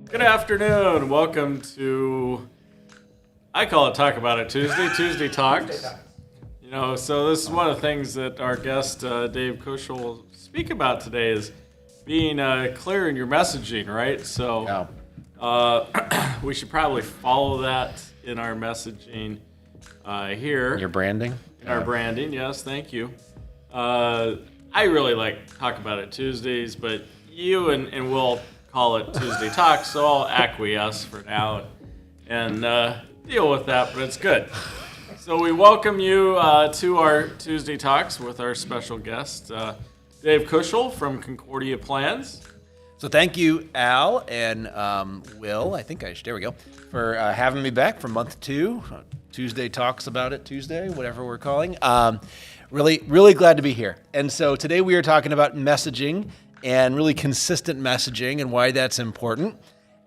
Good afternoon. Welcome to, I call it Talk About It Tuesday Talks. So this is one of the things that our guest, Dave Kushel, will speak about today is being clear in your messaging, right? So we should probably follow that in our messaging here. Your branding? In our branding, yes, thank you. I really like Talk About It Tuesdays, but you and Will call it Tuesday Talks, so I'll acquiesce for now and deal with that, but it's good. So we welcome you to our Tuesday Talks with our special guest, Dave Kushel from Concordia Plans. So thank you, Al and Will, there we go, for having me back for month 2. Tuesday Talks About It Tuesday, whatever we're calling. Really glad to be here. And so today we are talking about messaging and really consistent messaging and why that's important.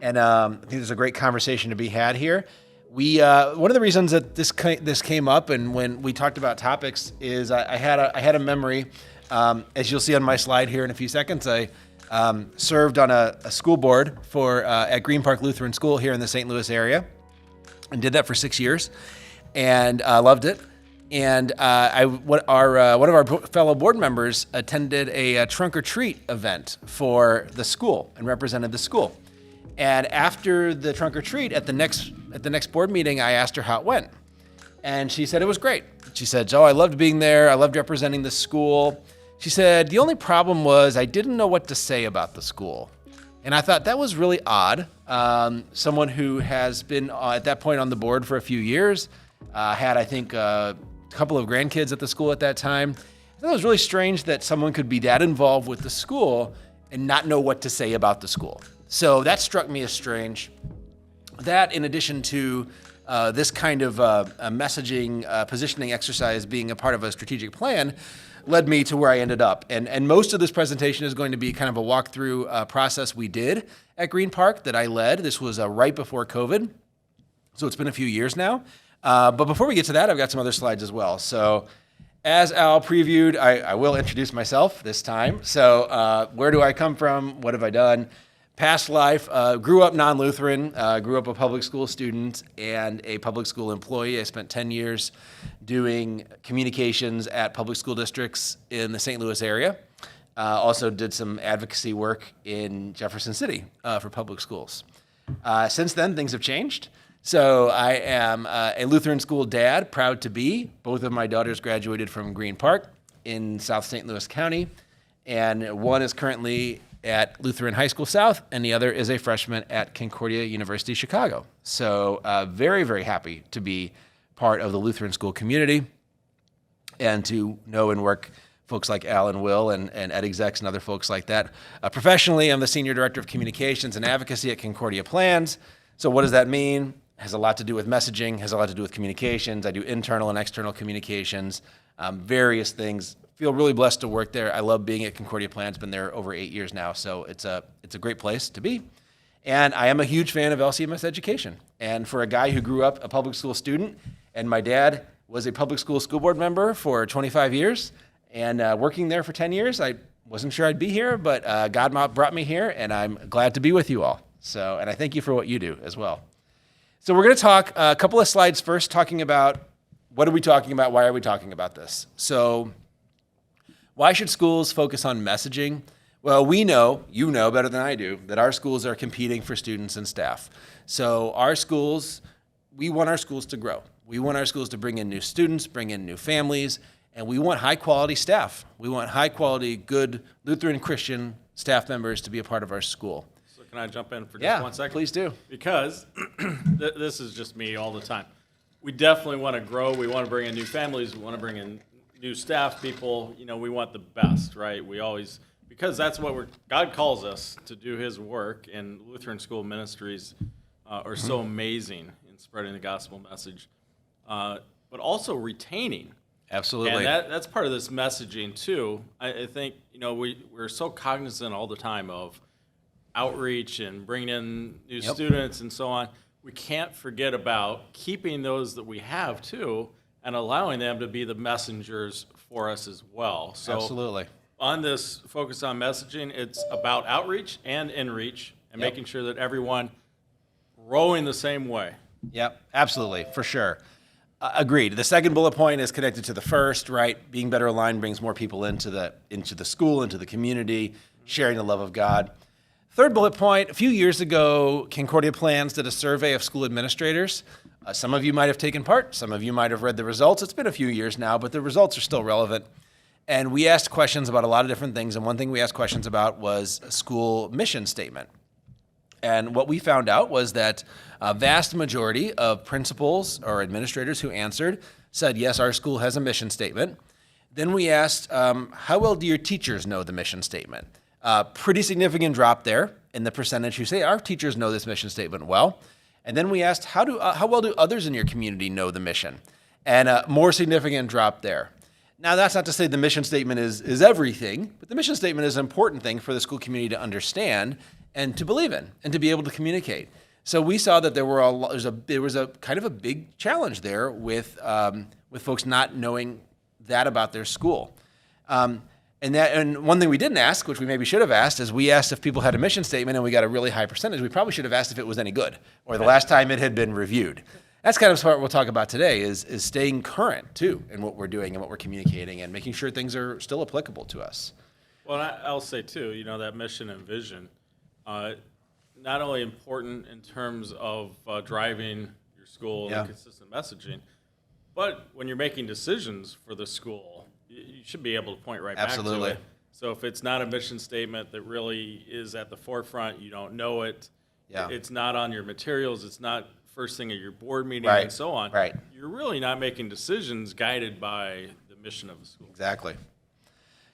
And I think there's a great conversation to be had here. We one of the reasons that this came up and when we talked about topics is I had a memory. As you'll see on my slide here in a few seconds, I served on a school board at Green Park Lutheran School here in the St. Louis area, and did that for 6 years, and loved it. And one of our fellow board members attended a trunk or treat event for the school and represented the school. And after the trunk or treat at the next board meeting, I asked her how it went, and she said it was great. She said, "Joe, I loved being there. I loved representing the school." She said, "The only problem was I didn't know what to say about the school." And I thought that was really odd. Someone who has been at that point on the board for a few years, had, I think, a couple of grandkids at the school at that time. I thought it was really strange that someone could be that involved with the school and not know what to say about the school. So that struck me as strange. That, in addition to this kind of a messaging positioning exercise being a part of a strategic plan, led me to where I ended up. And most of this presentation is going to be kind of a walkthrough process we did at Green Park that I led. This was right before COVID, so it's been a few years now. But before we get to that, I've got some other slides as well. So as Al previewed, I will introduce myself this time. So where do I come from? What have I done? Past life, grew up non-Lutheran, grew up a public school student and a public school employee. I spent 10 years doing communications at public school districts in the St. Louis area. Also did some advocacy work in Jefferson City for public schools. Since then, things have changed. So I am a Lutheran school dad, proud to be. Both of my daughters graduated from Green Park in South St. Louis County, and one is currently at Lutheran High School South, and the other is a freshman at Concordia University, Chicago. So very, very happy to be part of the Lutheran school community and to know and work folks like Al and Will and ed execs and other folks like that. Professionally, I'm the Senior Director of Communications and Advocacy at Concordia Plans. So what does that mean? Has a lot to do with messaging, has a lot to do with communications. I do internal and external communications, various things. Feel really blessed to work there. I love being at Concordia Plans, been there over 8 years now, so it's a great place to be. And I am a huge fan of LCMS education. And for a guy who grew up a public school student, and my dad was a public school board member for 25 years, and working there for 10 years, I wasn't sure I'd be here, but God brought me here, and I'm glad to be with you all. So, and I thank you for what you do as well. So we're going to talk a couple of slides first, talking about what are we talking about, why are we talking about this? So why should schools focus on messaging? Well, we know, you know better than I do, that our schools are competing for students and staff. So we want our schools to grow. We want our schools to bring in new students, bring in new families, and we want high quality staff. We want high quality, good Lutheran Christian staff members to be a part of our school. Can I jump in for just 1 second? Please do. Because this is just me all the time. We definitely want to grow. We want to bring in new families. We want to bring in new staff people. We want the best, right? Because that's what God calls us to do His work, and Lutheran School Ministries are so amazing in spreading the gospel message, but also retaining. Absolutely. And that's part of this messaging too. I think we're so cognizant all the time of outreach and bringing in new students and so on. We can't forget about keeping those that we have too and allowing them to be the messengers for us as well. So absolutely. On this focus on messaging, it's about outreach and inreach and Yep. making sure that everyone rowing the same way. Yep, absolutely, for sure. Agreed. The second bullet point is connected to the first, right? Being better aligned brings more people into the school, into the community, sharing the love of God. Third bullet point, a few years ago, Concordia Plans did a survey of school administrators. Some of you might have taken part. Some of you might have read the results. It's been a few years now, but the results are still relevant. And we asked questions about a lot of different things, and one thing we asked questions about was a school mission statement. And what we found out was that a vast majority of principals or administrators who answered said, yes, our school has a mission statement. Then we asked, how well do your teachers know the mission statement? Pretty significant drop there in the percentage who say our teachers know this mission statement well. And then we asked, how well do others in your community know the mission? And a more significant drop there. Now, that's not to say the mission statement is everything, but the mission statement is an important thing for the school community to understand and to believe in and to be able to communicate. So we saw that there was a kind of a big challenge there with folks not knowing that about their school. And one thing we didn't ask, which we maybe should have asked, is we asked if people had a mission statement and we got a really high percentage. We probably should have asked if it was any good or the last time it had been reviewed. That's kind of what we'll talk about today is staying current too in what we're doing and what we're communicating and making sure things are still applicable to us. Well, I'll say too, that mission and vision, not only important in terms of driving your school and consistent messaging, but when you're making decisions for the school, you should be able to point right back to it. So if it's not a mission statement that really is at the forefront, you don't know it, it's not on your materials, it's not first thing at your board meeting and so on, you're really not making decisions guided by the mission of the school. Exactly.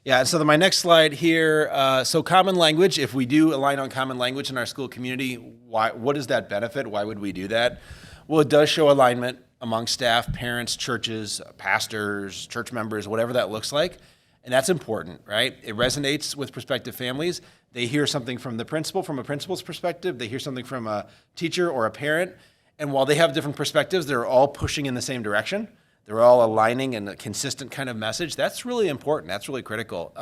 Yeah, and so my next slide here, so common language, if we do align on common language in our school community, what does that benefit? Why would we do that? Well, it does show alignment among staff, parents, churches, pastors, church members, whatever that looks like. And that's important, right? It resonates with prospective families. They hear something from the principal, from a principal's perspective. They hear something from a teacher or a parent. And while they have different perspectives, they're all pushing in the same direction. They're all aligning in a consistent kind of message. That's really important. That's really critical.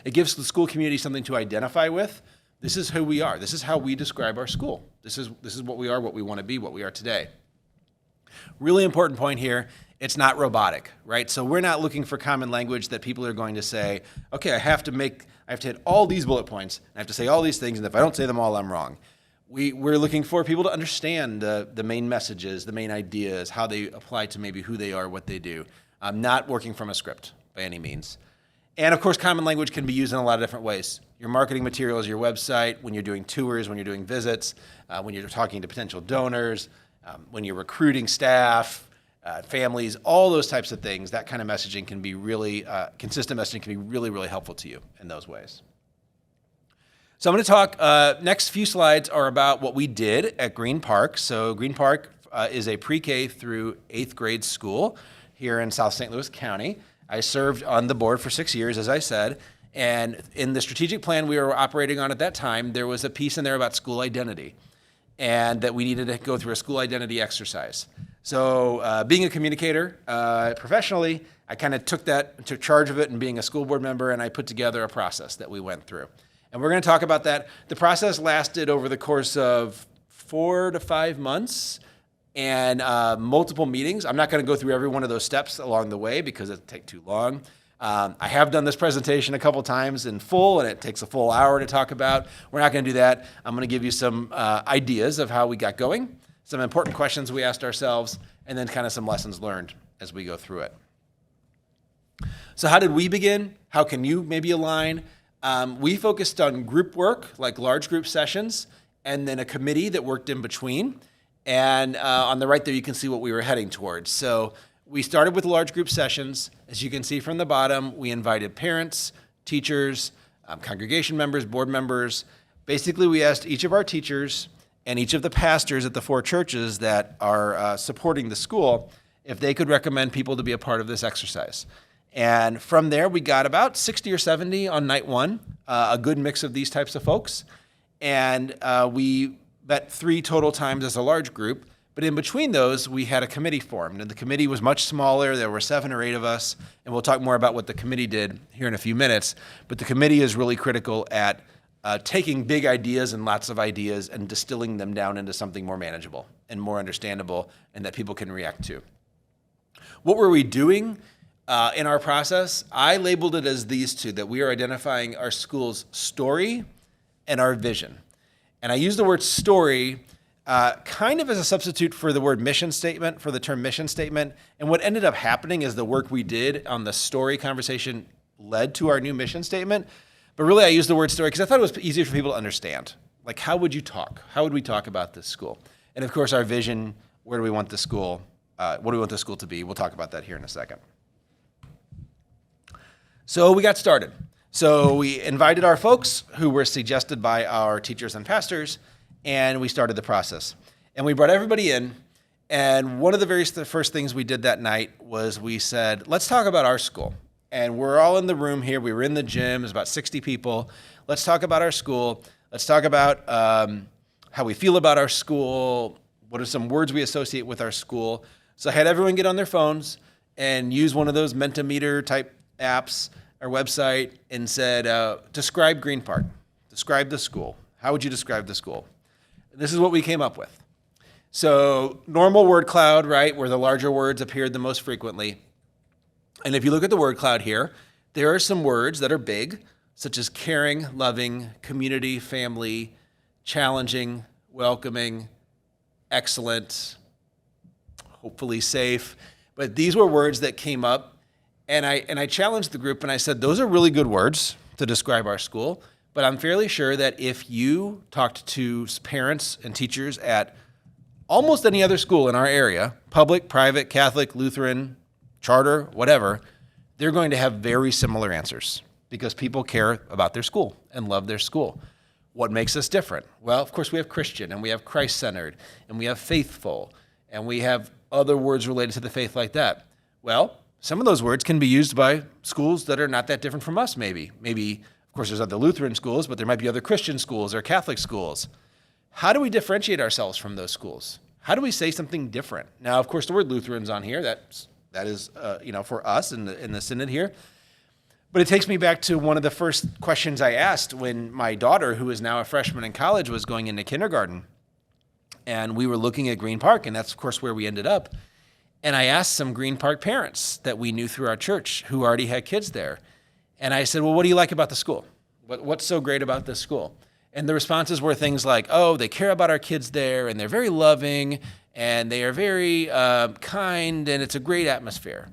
It gives the school community something to identify with. This is who we are. This is how we describe our school. This is what we are, what we want to be, what we are today. Really important point here. It's not robotic, right? So we're not looking for common language that people are going to say, okay, I have to hit all these bullet points. I have to say all these things, and if I don't say them all, I'm wrong. We're looking for people to understand the main messages, the main ideas, how they apply to maybe who they are, what they do. I'm not working from a script by any means. And of course, common language can be used in a lot of different ways. Your marketing materials, your website, when you're doing tours, when you're doing visits, when you're talking to potential donors, when you're recruiting staff, families, all those types of things, that kind of messaging can be really, consistent messaging can be really, really helpful to you in those ways. So I'm going to talk, next few slides are about what we did at Green Park. So Green Park is a pre-K through 8th grade school here in South St. Louis County. I served on the board for 6 years, as I said, and in the strategic plan we were operating on at that time, there was a piece in there about school identity, and that we needed to go through a school identity exercise. So being a communicator professionally, I kind of took charge of it, and being a school board member, and I put together a process that we went through. And we're going to talk about that. The process lasted over the course of 4 to 5 months and multiple meetings. I'm not going to go through every one of those steps along the way because it'd take too long. I have done this presentation a couple times in full, and it takes a full hour to talk about. We're not going to do that. I'm going to give you some ideas of how we got going, some important questions we asked ourselves, and then kind of some lessons learned as we go through it. So how did we begin? How can you maybe align? We focused on group work, like large group sessions, and then a committee that worked in between. And on the right there, you can see what we were heading towards. So we started with large group sessions. As you can see from the bottom, we invited parents, teachers, congregation members, board members. Basically, we asked each of our teachers and each of the pastors at the 4 churches that are supporting the school if they could recommend people to be a part of this exercise. And from there, we got about 60 or 70 on night 1, a good mix of these types of folks. And we met 3 total times as a large group. But in between those, we had a committee formed. And the committee was much smaller. There were 7 or 8 of us. And we'll talk more about what the committee did here in a few minutes. But the committee is really critical at taking big ideas and lots of ideas and distilling them down into something more manageable and more understandable and that people can react to. What were we doing in our process? I labeled it as these two, that we are identifying our school's story and our vision. And I use the word story kind of as a substitute for the word mission statement, for the term mission statement. And what ended up happening is the work we did on the story conversation led to our new mission statement. But really, I used the word story because I thought it was easier for people to understand. Like, how would you talk? How would we talk about this school? And of course, our vision, where do we want the school? What do we want the school to be? We'll talk about that here in a second. So we got started. So we invited our folks who were suggested by our teachers and pastors, and we started the process. And we brought everybody in, and one of the first things we did that night was we said, let's talk about our school. And we're all in the room here. We were in the gym. There's about 60 people. Let's talk about our school. Let's talk about how we feel about our school. What are some words we associate with our school? So I had everyone get on their phones and use one of those Mentimeter type apps or website and said, describe Green Park. Describe the school. How would you describe the school? This is what we came up with. So normal word cloud, right, where the larger words appeared the most frequently. And if you look at the word cloud here, there are some words that are big, such as caring, loving, community, family, challenging, welcoming, excellent, hopefully safe. But these were words that came up, and I challenged the group and I said, those are really good words to describe our school, but I'm fairly sure that if you talked to parents and teachers at almost any other school in our area, public, private, Catholic, Lutheran, charter, whatever, they're going to have very similar answers because people care about their school and love their school. What makes us different? Well, of course, we have Christian, and we have Christ-centered, and we have faithful, and we have other words related to the faith like that. Well, some of those words can be used by schools that are not that different from us, maybe. Maybe, of course, there's other Lutheran schools, but there might be other Christian schools or Catholic schools. How do we differentiate ourselves from those schools? How do we say something different? Now, of course, the word Lutheran's on here. That is, for us in the synod here. But it takes me back to one of the first questions I asked when my daughter, who is now a freshman in college, was going into kindergarten. And we were looking at Green Park, and that's, of course, where we ended up. And I asked some Green Park parents that we knew through our church who already had kids there. And I said, well, what do you like about the school? What's so great about this school? And the responses were things like, oh, they care about our kids there, and they're very loving, and they are very kind, and it's a great atmosphere.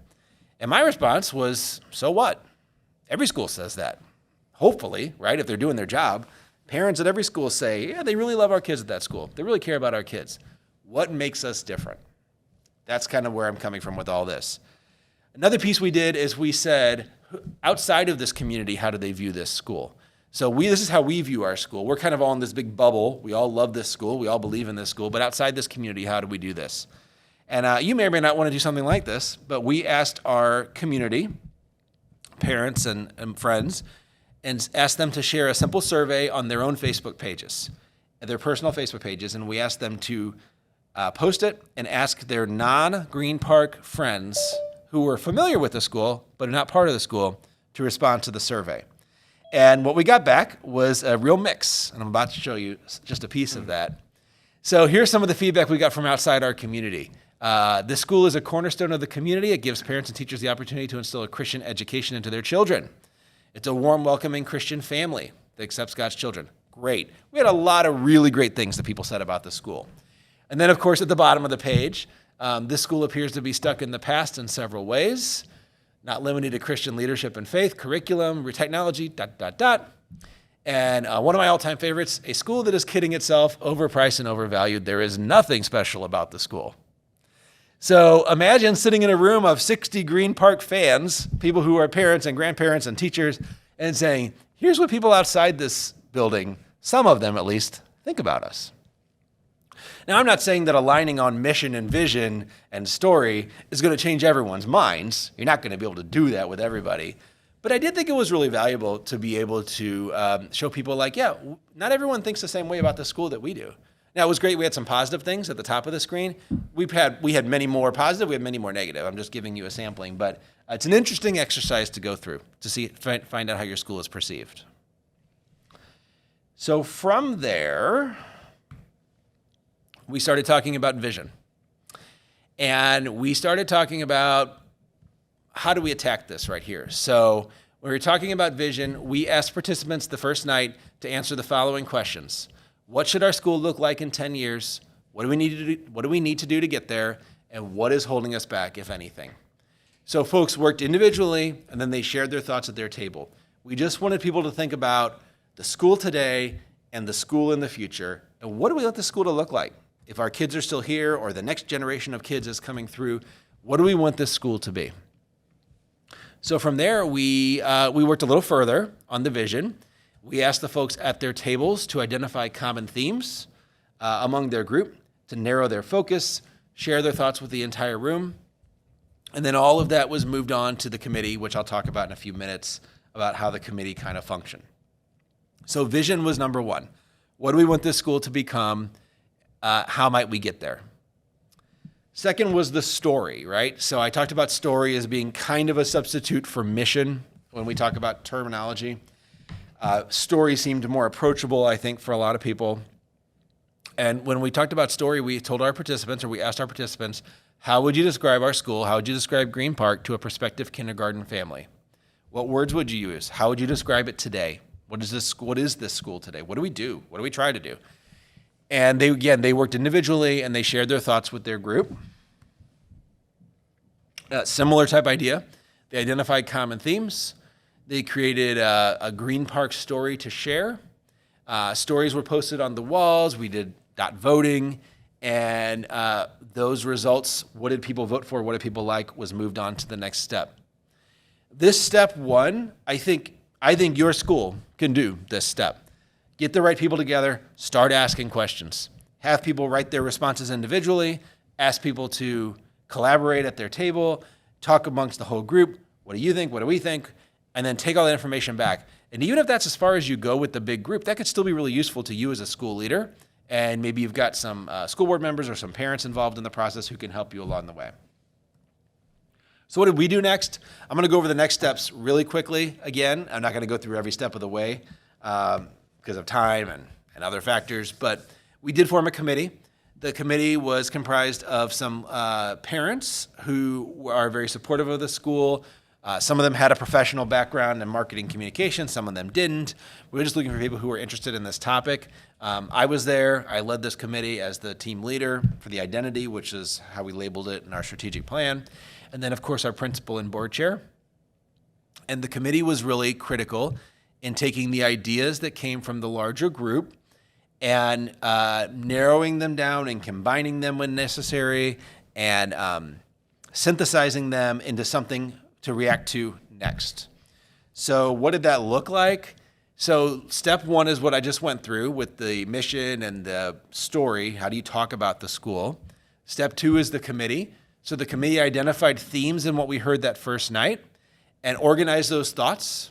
And my response was, so what? Every school says that. Hopefully, right, if they're doing their job. Parents at every school say, yeah, they really love our kids at that school. They really care about our kids. What makes us different? That's kind of where I'm coming from with all this. Another piece we did is we said, outside of this community, how do they view this school? So this is how we view our school. We're kind of all in this big bubble. We all love this school. We all believe in this school. But outside this community, how do we do this? And you may or may not want to do something like this, but we asked our community, parents and friends, and asked them to share a simple survey on their own Facebook pages, their personal Facebook pages, and we asked them to post it and ask their non-Green Park friends who were familiar with the school but are not part of the school to respond to the survey. And what we got back was a real mix, and I'm about to show you just a piece of that. So here's some of the feedback we got from outside our community. This school is a cornerstone of the community. It gives parents and teachers the opportunity to instill a Christian education into their children. It's a warm, welcoming Christian family that accepts God's children. Great. We had a lot of really great things that people said about the school. And then, of course, at the bottom of the page, this school appears to be stuck in the past in several ways, not limited to Christian leadership and faith, curriculum, technology, ... And one of my all-time favorites, a school that is kidding itself, overpriced and overvalued. There is nothing special about the school. So imagine sitting in a room of 60 Green Park fans, people who are parents and grandparents and teachers, and saying, here's what people outside this building, some of them at least, think about us. Now, I'm not saying that aligning on mission and vision and story is going to change everyone's minds. You're not going to be able to do that with everybody. But I did think it was really valuable to be able to show people like, yeah, not everyone thinks the same way about the school that we do. Now, it was great. We had some positive things at the top of the screen. We had many more positive. We had many more negative. I'm just giving you a sampling. But it's an interesting exercise to go through to find out how your school is perceived. So from there, we started talking about vision. And we started talking about how do we attack this right here. So when we were talking about vision, we asked participants the first night to answer the following questions. What should our school look like in 10 years? What do we need to do? What do we need to do to get there? And what is holding us back, if anything? So folks worked individually, and then they shared their thoughts at their table. We just wanted people to think about the school today and the school in the future, and what do we want the school to look like? If our kids are still here or the next generation of kids is coming through, what do we want this school to be? So from there, we worked a little further on the vision. We asked the folks at their tables to identify common themes among their group, to narrow their focus, share their thoughts with the entire room. And then all of that was moved on to the committee, which I'll talk about in a few minutes, about how the committee kind of functioned. So vision was number one. What do we want this school to become? How might we get there? Second was the story, right? So I talked about story as being kind of a substitute for mission when we talk about terminology. Story seemed more approachable, I think, for a lot of people. And when we talked about story, we told our participants, or we asked our participants, how would you describe our school? How would you describe Green Park to a prospective kindergarten family? What words would you use? How would you describe it today? What is this school today? What do we do? What do we try to do? And they worked individually, and they shared their thoughts with their group. Similar type idea. They identified common themes. They created a Green Park story to share. Stories were posted on the walls. We did dot voting, and those results, what did people vote for, what did people like, was moved on to the next step. This step one, I think your school can do this step. Get the right people together, start asking questions. Have people write their responses individually, ask people to collaborate at their table, talk amongst the whole group. What do you think? What do we think? And then take all that information back. And even if that's as far as you go with the big group, that could still be really useful to you as a school leader. And maybe you've got some school board members or some parents involved in the process who can help you along the way. So what did we do next? I'm going to go over the next steps really quickly. Again, I'm not going to go through every step of the way because of time and other factors, but we did form a committee. The committee was comprised of some parents who are very supportive of the school. Some of them had a professional background in marketing communication. Some of them didn't. We were just looking for people who were interested in this topic. I was there. I led this committee as the team leader for the identity, which is how we labeled it in our strategic plan. And then, of course, our principal and board chair. And the committee was really critical in taking the ideas that came from the larger group and narrowing them down and combining them when necessary and synthesizing them into something to react to next. So what did that look like? So step one is what I just went through with the mission and the story. How do you talk about the school? Step two is the committee. So the committee identified themes in what we heard that first night and organized those thoughts,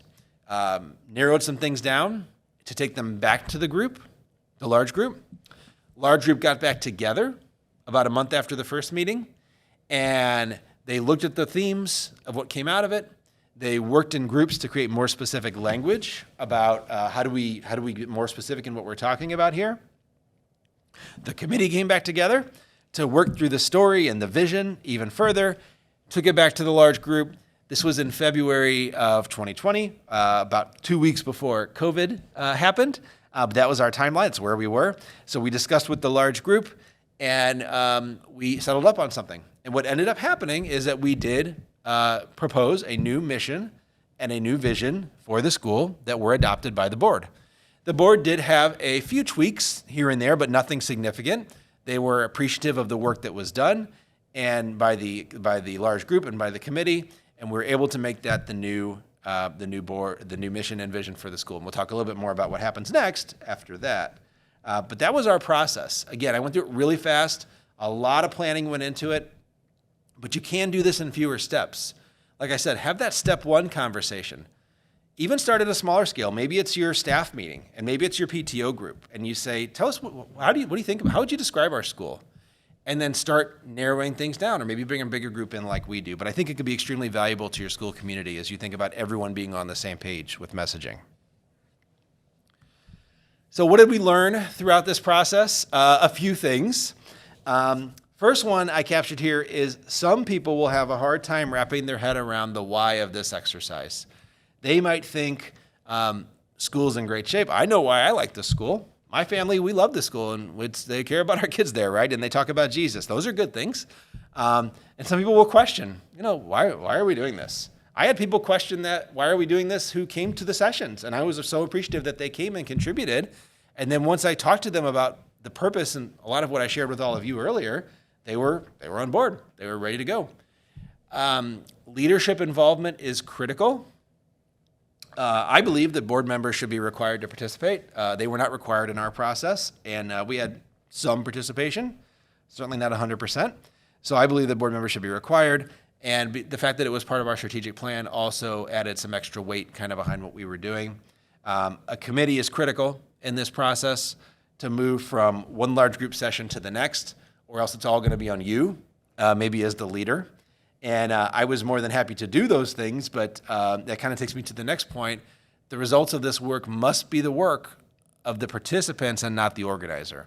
narrowed some things down to take them back to the group, the large group. Large group got back together about a month after the first meeting, and they looked at the themes of what came out of it. They worked in groups to create more specific language about how do we get more specific in what we're talking about here. The committee came back together to work through the story and the vision even further, took it back to the large group. This was in February of 2020, about 2 weeks before COVID happened. But that was our timeline. It's where we were. So we discussed with the large group, and we settled up on something. And what ended up happening is that we did propose a new mission and a new vision for the school that were adopted by the board. The board did have a few tweaks here and there, but nothing significant. They were appreciative of the work that was done and by the large group and by the committee, and we were able to make that the new board, the new mission and vision for the school. And we'll talk a little bit more about what happens next after that. But that was our process. Again, I went through it really fast. A lot of planning went into it, but you can do this in fewer steps. Like I said, have that step one conversation. Even start at a smaller scale. Maybe it's your staff meeting, and maybe it's your PTO group, and you say, "Tell us what do you think? How would you describe our school?" And then start narrowing things down, or maybe bring a bigger group in like we do. But I think it could be extremely valuable to your school community as you think about everyone being on the same page with messaging. So what did we learn throughout this process? A few things. First one I captured here is some people will have a hard time wrapping their head around the why of this exercise. They might think school's in great shape. I know why I like this school. My family, we love this school, and they care about our kids there, right? And they talk about Jesus. Those are good things. And some people will question, why are we doing this? I had people question that, why are we doing this, who came to the sessions. And I was so appreciative that they came and contributed. And then once I talked to them about the purpose and a lot of what I shared with all of you earlier, they were on board. They were ready to go. Leadership involvement is critical. I believe that board members should be required to participate. They were not required in our process, and we had some participation, certainly not 100%. So I believe that board members should be required, and the fact that it was part of our strategic plan also added some extra weight kind of behind what we were doing. A committee is critical in this process to move from one large group session to the next, or else it's all going to be on you, maybe as the leader. And I was more than happy to do those things, but that kind of takes me to the next point. The results of this work must be the work of the participants and not the organizer.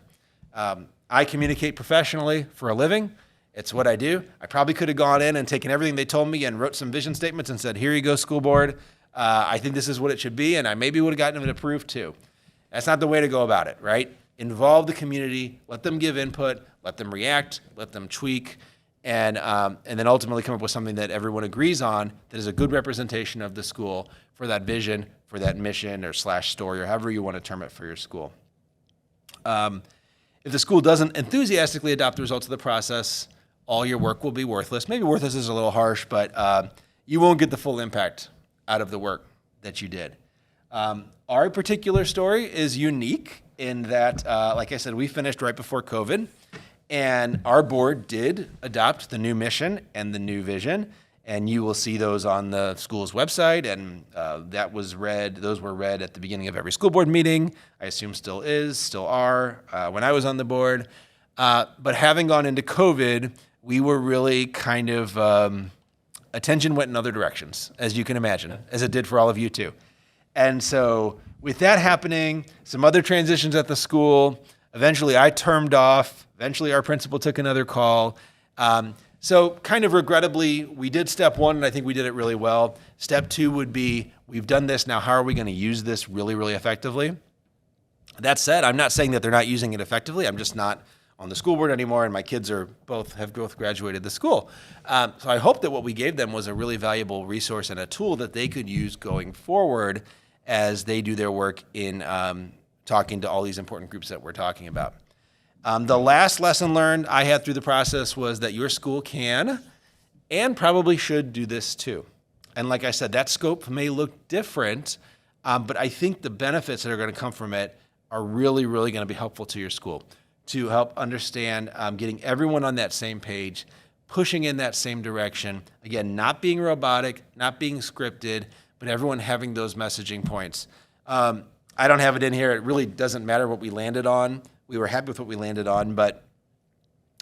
I communicate professionally for a living. It's what I do. I probably could have gone in and taken everything they told me and wrote some vision statements and said, here you go, school board. I think this is what it should be, and I maybe would have gotten it approved too. That's not the way to go about it, right? Involve the community, let them give input, let them react, let them tweak, and then ultimately come up with something that everyone agrees on that is a good representation of the school for that vision, for that mission or slash story, or however you want to term it for your school. If the school doesn't enthusiastically adopt the results of the process, all your work will be worthless. Maybe worthless is a little harsh, but you won't get the full impact out of the work that you did. Our particular story is unique in that, like I said, we finished right before COVID, and our board did adopt the new mission and the new vision, and you will see those on the school's website, and those were read at the beginning of every school board meeting. I assume still are, when I was on the board. But having gone into COVID, we were really kind of, attention went in other directions, as you can imagine, as it did for all of you too. And so with that happening, some other transitions at the school, eventually I termed off, eventually our principal took another call. So kind of regrettably, we did step one, and I think we did it really well. Step two would be, we've done this, now how are we going to use this really, really effectively? That said, I'm not saying that they're not using it effectively. I'm just not on the school board anymore, and my kids have both graduated the school. So I hope that what we gave them was a really valuable resource and a tool that they could use going forward as they do their work in talking to all these important groups that we're talking about. The last lesson learned I had through the process was that your school can and probably should do this too. And like I said, that scope may look different, but I think the benefits that are going to come from it are really, really going to be helpful to your school to help understand getting everyone on that same page, pushing in that same direction. Again, not being robotic, not being scripted, but everyone having those messaging points. I don't have it in here. It really doesn't matter what we landed on. We were happy with what we landed on, but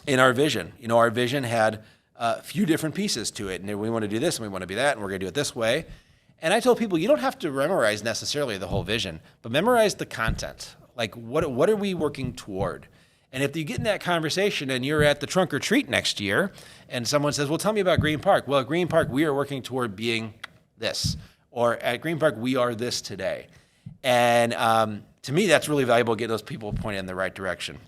in our vision, our vision had a few different pieces to it. And we want to do this and we want to be that, and we're going to do it this way. And I told people, you don't have to memorize necessarily the whole vision, but memorize the content. Like, what are we working toward? And if you get in that conversation and you're at the trunk or treat next year and someone says, well, tell me about Green Park. Well, at Green Park, we are working toward being this. Or at Green Park, we are this today. And to me, that's really valuable, get those people pointed in the right direction.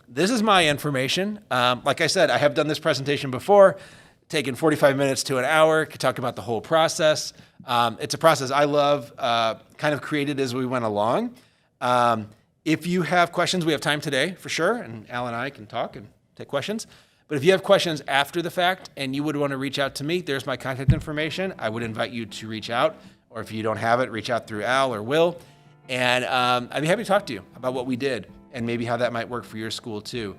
This is my information. Like I said, I have done this presentation before, taken 45 minutes to an hour, could talk about the whole process. It's a process I love, kind of created as we went along. If you have questions, we have time today for sure, and Al and I can talk and take questions. But if you have questions after the fact and you would want to reach out to me, there's my contact information. I would invite you to reach out, or if you don't have it, reach out through Al or Will. And I'd be happy to talk to you about what we did and maybe how that might work for your school too.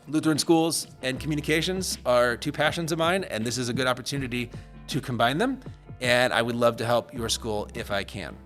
Lutheran schools and communications are two passions of mine, and this is a good opportunity to combine them. And I would love to help your school if I can.